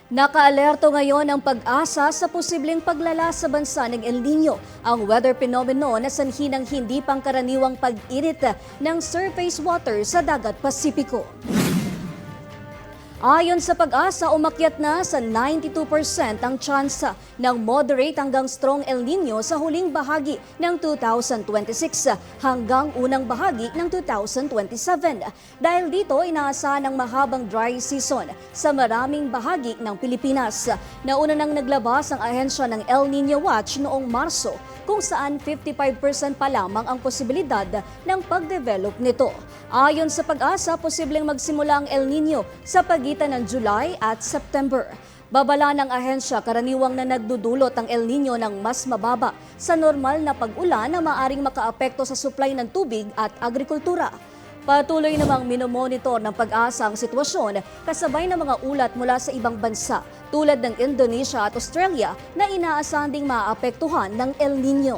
Nakaalerto ngayon ang pag-asa sa posibleng paglala sa bansa ng El Nino, ang weather phenomenon na sanhi ng hindi pangkaraniwang pag-init ng surface water sa dagat Pasipiko. Ayon sa pag-asa, umakyat na sa 92% ang tsansa ng moderate hanggang strong El Nino sa huling bahagi ng 2026 hanggang unang bahagi ng 2027. Dahil dito, inaasahan ng mahabang dry season sa maraming bahagi ng Pilipinas. Nauna nang naglabas ang ahensya ng El Nino Watch noong Marso, kung saan 55% pa lamang ang posibilidad ng pag-develop nito. Ayon sa pag-asa, posibleng magsimula ang El Nino sa pagitan ng July at September. Babala ng ahensya, karaniwang na nagdudulot ang El Nino ng mas mababa sa normal na pag-ulan na maaring makaapekto sa supply ng tubig at agrikultura. Patuloy namang minomonitor ng pag-asa ang sitwasyon kasabay ng mga ulat mula sa ibang bansa tulad ng Indonesia at Australia na inaasahan ding maapektuhan ng El Nino.